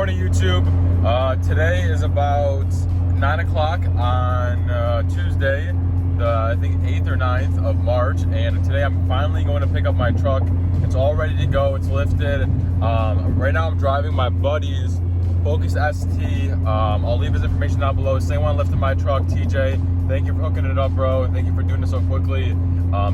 morning, YouTube. Today is about 9 o'clock on Tuesday, I think 8th or 9th of March, and today I'm finally going to pick up my truck. It's all ready to go. It's lifted. Right now I'm driving my buddy's Focus ST. I'll leave his information down below. Same one lifted my truck, TJ. Thank you for hooking it up, bro. Thank you for doing it so quickly.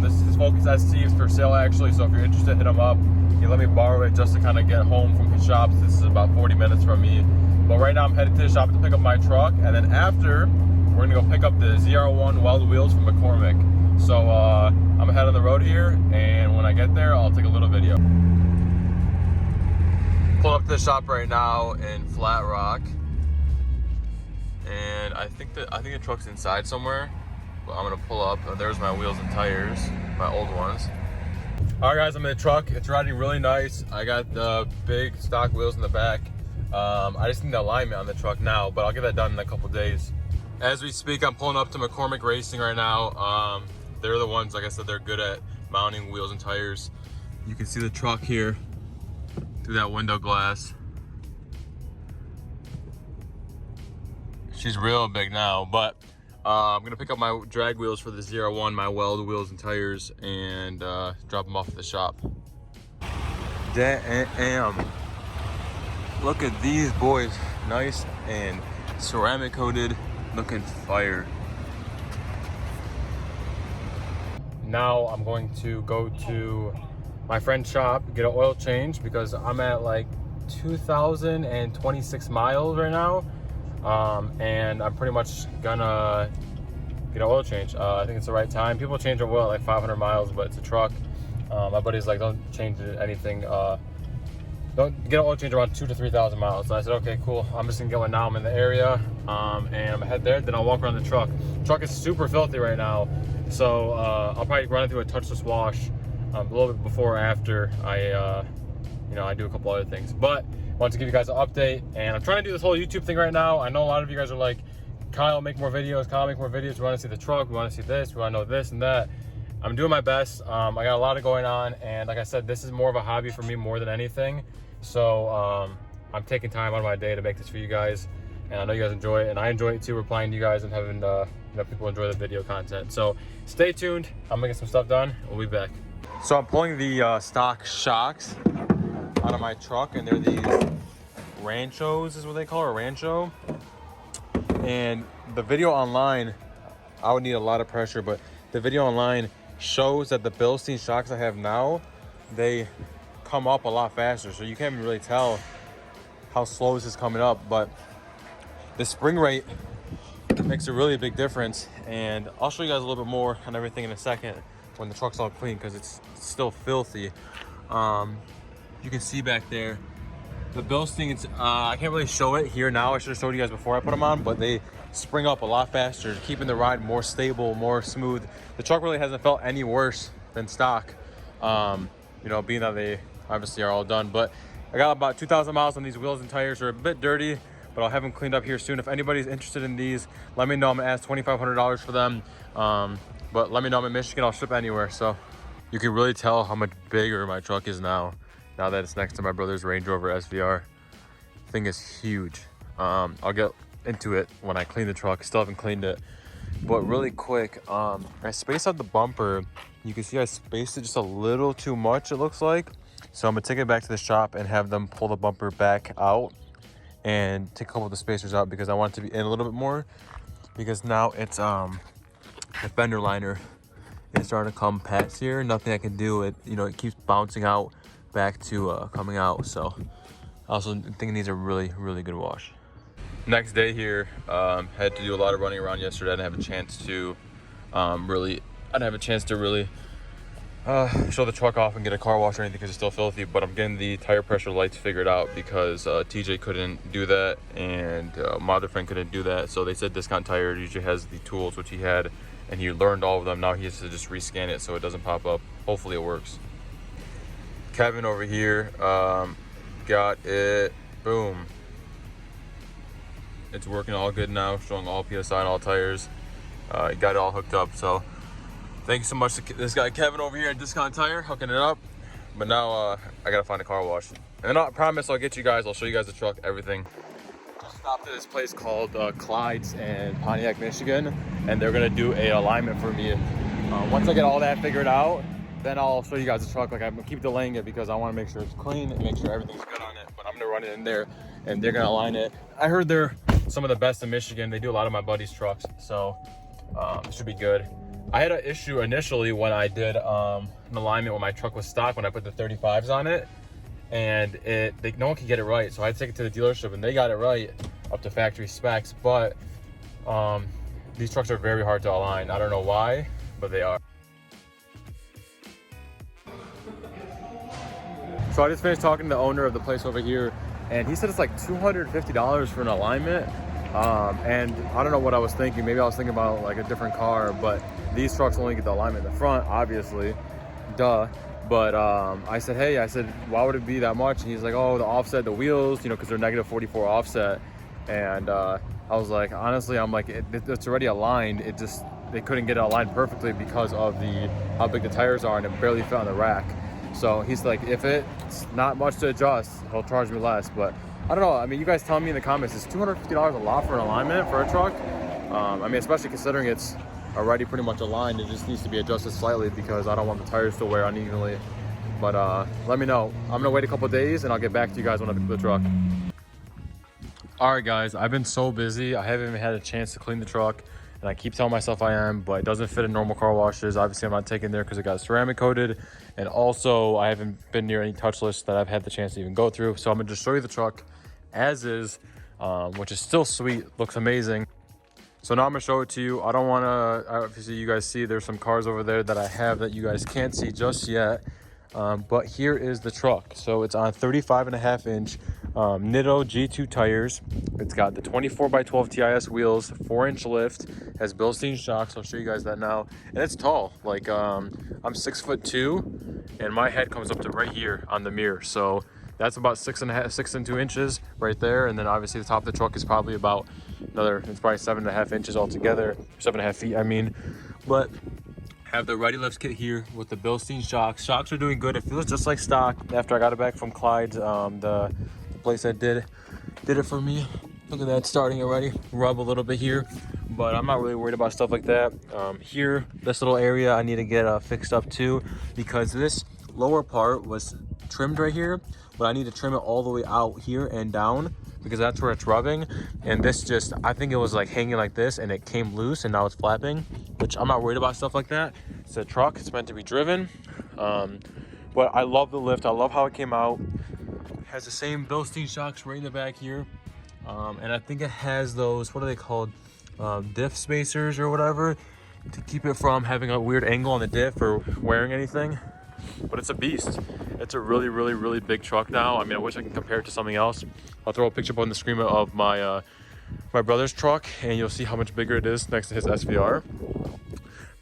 This is his Focus ST. It's for sale, actually, so if you're interested, hit him up. He let me borrow it just to kind of get home from his shop. This is about 40 minutes from me. But right now I'm headed to the shop to pick up my truck, and then after, we're gonna go pick up the ZR1 welded wheels from McCormick. So I'm ahead on the road here, and when I get there, I'll take a little video. Pull up to the shop right now in Flat Rock, and I think the truck's inside somewhere. But I'm gonna pull up. There's my wheels and tires, my old ones. All right, guys, I'm in the truck. It's riding really nice. I got the big stock wheels in the back. I just need the alignment on the truck now, but I'll get that done in a couple days. As we speak, I'm pulling up to McCormick Racing right now. They're the ones, like I said, they're good at mounting wheels and tires. You can see the truck here through that window glass. She's real big now, but I'm gonna pick up my drag wheels for the ZR1, my weld wheels and tires, and drop them off at the shop. Damn. Look at these boys. Nice and ceramic coated, looking fire. Now I'm going to go to my friend's shop, get an oil change, because I'm at like 2,026 miles right now. And I'm pretty much gonna get an oil change. I think it's the right time. People change their oil at like 500 miles, but it's a truck. My buddy's like, don't change anything. Don't get an oil change around 2,000 to 3,000 miles. So I said, okay, cool. I'm just gonna get one now. I'm in the area, and I'm gonna head there. Then I'll walk around the truck. The truck is super filthy right now, so I'll probably run it through a touchless wash a little bit before or after I do a couple other things. But I want to give you guys an update, and I'm trying to do this whole YouTube thing right now. I know a lot of you guys are like, Kyle, make more videos. Kyle, make more videos. We want to see the truck. We want to see this. We want to know this and that. I'm doing my best. I got a lot going on, and like I said, this is more of a hobby for me more than anything. So I'm taking time out of my day to make this for you guys, and I know you guys enjoy it, and I enjoy it too, replying to you guys and having people enjoy the video content. So stay tuned. I'm gonna get some stuff done. We'll be back. So I'm pulling the stock shocks out of my truck, and they're these Ranchos is what they call it, a Rancho. And the video online, I would need a lot of pressure, but the video online shows that the Bilstein shocks I have now, they come up a lot faster, so you can't even really tell how slow this is coming up. But the spring rate makes a really big difference, and I'll show you guys a little bit more on everything in a second when the truck's all clean, because it's still filthy. You can see back there the Bilsteins. I can't really show it here now. I should have showed you guys before I put them on, but they spring up a lot faster, keeping the ride more stable, more smooth. The truck really hasn't felt any worse than stock, being that they obviously are all done. But I got about 2,000 miles on these wheels and tires. They're a bit dirty, but I'll have them cleaned up here soon. If anybody's interested in these, let me know. I'm gonna ask $2,500 for them. But let me know. I'm in Michigan. I'll ship anywhere. So you can really tell how much bigger my truck is now that it's next to my brother's Range Rover SVR. Thing is huge. I'll get into it when I clean the truck. Still haven't cleaned it, but really quick, I spaced out the bumper. You can see I spaced it just a little too much, it looks like. So I'm gonna take it back to the shop and have them pull the bumper back out and take a couple of the spacers out, because I want it to be in a little bit more, because now it's the fender liner is starting to come past here. Nothing I can do. It keeps bouncing out back to coming out. So I also think it needs a really, really good wash. Next day here, had to do a lot of running around yesterday. I didn't have a chance to really show the truck off and get a car wash or anything, because it's still filthy. But I'm getting the tire pressure lights figured out, because TJ couldn't do that, and my other friend couldn't do that. So they said Discount Tire usually has the tools, which he had, and he learned all of them. Now he has to just rescan it so it doesn't pop up. Hopefully it works. Kevin over here got it. Boom. It's working all good now, showing all PSI and all tires. Got it all hooked up. So thank you so much to this guy Kevin over here at Discount Tire hooking it up. But now I gotta find a car wash. And I promise I'll get you guys, I'll show you guys the truck, everything. Just stopped at this place called Clyde's in Pontiac, Michigan, and they're gonna do a alignment for me. Once I get all that figured out, then I'll show you guys the truck. Like, I'm gonna keep delaying it because I wanna make sure it's clean and make sure everything's good on it, but I'm gonna run it in there and they're gonna align it. I heard they're some of the best in Michigan. They do a lot of my buddies' trucks, so it should be good. I had an issue initially when I did an alignment when my truck was stock, when I put the 35s on it, and no one could get it right. So I had to take it to the dealership and they got it right up to factory specs, but these trucks are very hard to align. I don't know why, but they are. So I just finished talking to the owner of the place over here, and he said it's like $250 for an alignment. And I don't know what I was thinking. Maybe I was thinking about like a different car, but these trucks only get the alignment in the front, obviously, duh. But I said, hey, why would it be that much? And he's like, oh, the offset, the wheels, you know, because they're negative 44 offset. And I was like, honestly, I'm like, it's already aligned. They couldn't get it aligned perfectly because of how big the tires are, and it barely fit on the rack. So he's like, if it's not much to adjust, he'll charge me less. But I don't know. I mean, you guys tell me in the comments, is $250 a lot for an alignment for a truck? I mean, especially considering it's already pretty much aligned. It just needs to be adjusted slightly because I don't want the tires to wear unevenly. But let me know. I'm gonna wait a couple days and I'll get back to you guys when I pick the truck. All right, guys, I've been so busy. I haven't even had a chance to clean the truck, and I keep telling myself I am, but it doesn't fit in normal car washes. Obviously, I'm not taking there because it got ceramic coated, and also I haven't been near any touch lists that I've had the chance to even go through. So I'm gonna just show you the truck as is, which is still sweet, looks amazing. So now I'm gonna show it to you. I don't wanna, obviously you guys see there's some cars over there that I have that you guys can't see just yet. But here is the truck. So it's on 35.5-inch Nitto G2 tires. It's got the 24x12 TIS wheels, 4-inch lift, has Bilstein shocks. I'll show you guys that now. And it's tall. Like I'm 6'2", and my head comes up to right here on the mirror. So that's about 6 and 2 inches right there. And then obviously the top of the truck is probably about it's probably 7.5 inches altogether, 7.5 feet, I mean. But have the Ready Lifts kit here with the Bilstein shocks. Shocks are doing good. It feels just like stock after I got it back from Clyde's, the place that did it for me. Look at that, starting already. Rub a little bit here, but I'm not really worried about stuff like that. Here, this little area I need to get fixed up too, because this lower part was trimmed right here, but I need to trim it all the way out here and down, because that's where it's rubbing. And this just, I think it was like hanging like this and it came loose and now it's flapping, which I'm not worried about stuff like that. It's a truck, it's meant to be driven. But I love the lift, I love how it came out. It has the same Bilstein shocks right in the back here. And I think it has those, what are they called? Diff spacers or whatever, to keep it from having a weird angle on the diff or wearing anything. But it's a beast. It's a really, really, really big truck now. I mean, I wish I could compare it to something else. I'll throw a picture up on the screen of my my brother's truck, and you'll see how much bigger it is next to his SVR.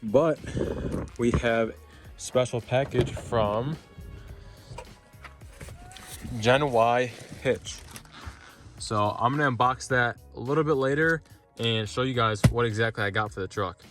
But we have special package from GENY Hitch. So I'm gonna unbox that a little bit later and show you guys what exactly I got for the truck.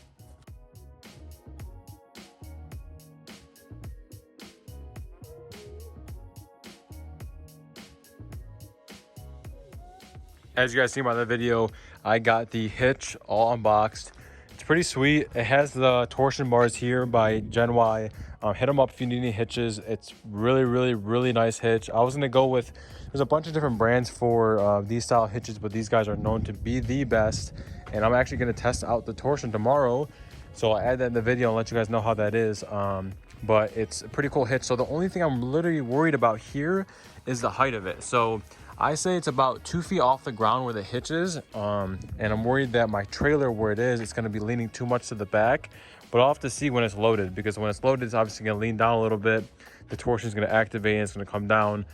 As you guys see by the video, I got the Hitch all unboxed. It's pretty sweet. It has the torsion bars here by GENY. Hit them up if you need any hitches. It's really, really, really nice hitch. I was gonna go with, there's a bunch of different brands for these style hitches, but these guys are known to be the best. And I'm actually gonna test out the torsion tomorrow. So I'll add that in the video and let you guys know how that is. But it's a pretty cool hitch. So the only thing I'm literally worried about here is the height of it. So I say it's about 2 feet off the ground where the hitch is, and I'm worried that my trailer where it is, it's going to be leaning too much to the back, but I'll have to see when it's loaded, because when it's loaded, it's obviously going to lean down a little bit. The torsion is going to activate and it's going to come down.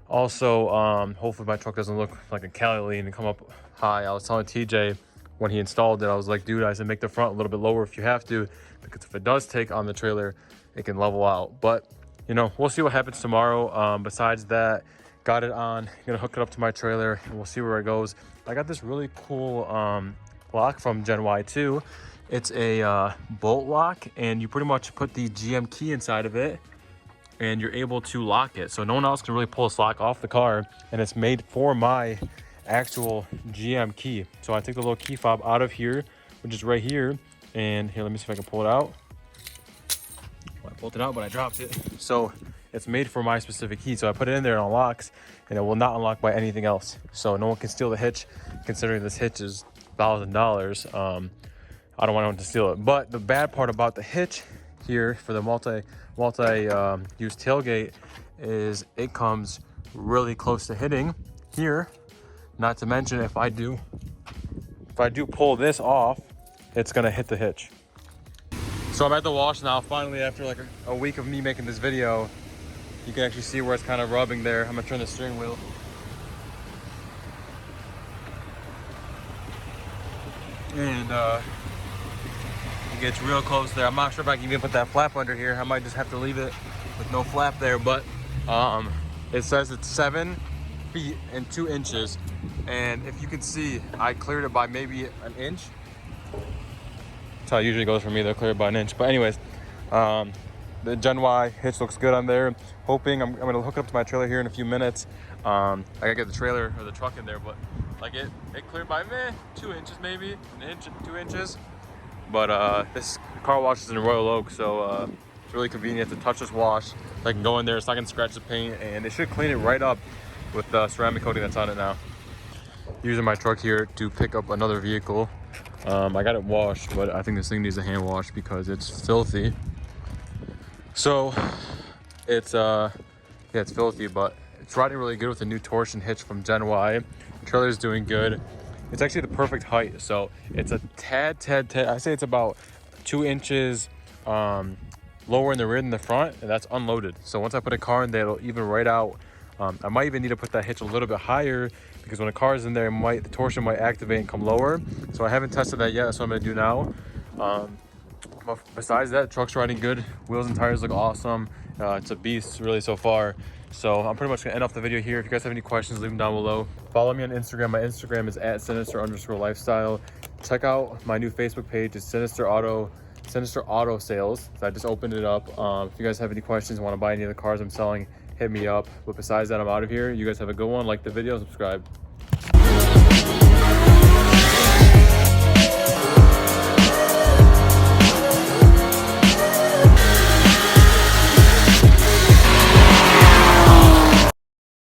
Also, hopefully my truck doesn't look like a Cali lean and come up high. I was telling TJ when he installed it, I was like, dude, I said make the front a little bit lower if you have to, because if it does take on the trailer, it can level out. But, you know, we'll see what happens tomorrow. Besides that, got it on, gonna hook it up to my trailer and we'll see where it goes. I got this really cool lock from GENY too. It's a bolt lock, and you pretty much put the GM key inside of it and you're able to lock it. So no one else can really pull this lock off the car, and it's made for my actual GM key. So I take the little key fob out of here, which is right here, and here, let me see if I can pull it out. Well, I pulled it out, but I dropped it. So it's made for my specific key. So I put it in there and it unlocks, and it will not unlock by anything else. So no one can steal the Hitch, considering this Hitch is $1,000. I don't want anyone to steal it. But the bad part about the Hitch here for the multi-use tailgate is it comes really close to hitting here. Not to mention, if I do pull this off, it's gonna hit the Hitch. So I'm at the wash now, finally, after like a week of me making this video. You can actually see where it's kind of rubbing there. I'm gonna turn the steering wheel. And it gets real close there. I'm not sure if I can even put that flap under here. I might just have to leave it with no flap there, but it says it's 7 feet and 2 inches. And if you can see, I cleared it by maybe an inch. That's how it usually goes for me. They'll clear it by an inch. But anyways, the GENY Hitch looks good on there. Hoping I'm gonna hook it up to my trailer here in a few minutes. I gotta get the trailer or the truck in there, but like it cleared by 2 inches, maybe an inch, 2 inches. But this car wash is in Royal Oak, so it's really convenient to touch this wash. I can go in there, it's not gonna scratch the paint, and it should clean it right up with the ceramic coating that's on it now. Using my truck here to pick up another vehicle. I got it washed, but I think this thing needs a hand wash because it's filthy. So it's yeah, it's filthy, but it's riding really good with the new torsion hitch from GENY. The trailer's doing good. It's actually the perfect height, so it's a tad, I say it's about 2 inches lower in the rear than the front, and that's unloaded. So once I put a car in there, it'll even right out. I might even need to put that hitch a little bit higher because when a car is in there, the torsion might activate and come lower. So I haven't tested that yet. That's what I'm gonna do now. But besides that, the truck's riding good. Wheels and tires look awesome. It's a beast really so far. So I'm pretty much gonna end off the video here. If you guys have any questions, leave them down below. Follow me on Instagram. My Instagram is @Sinister_lifestyle. Check out my new Facebook page. It's Sinister Auto Sales. So I just opened it up. If you guys have any questions, want to buy any of the cars I'm selling, hit me up. But besides that, I'm out of here. You guys have a good one. Like the video, subscribe.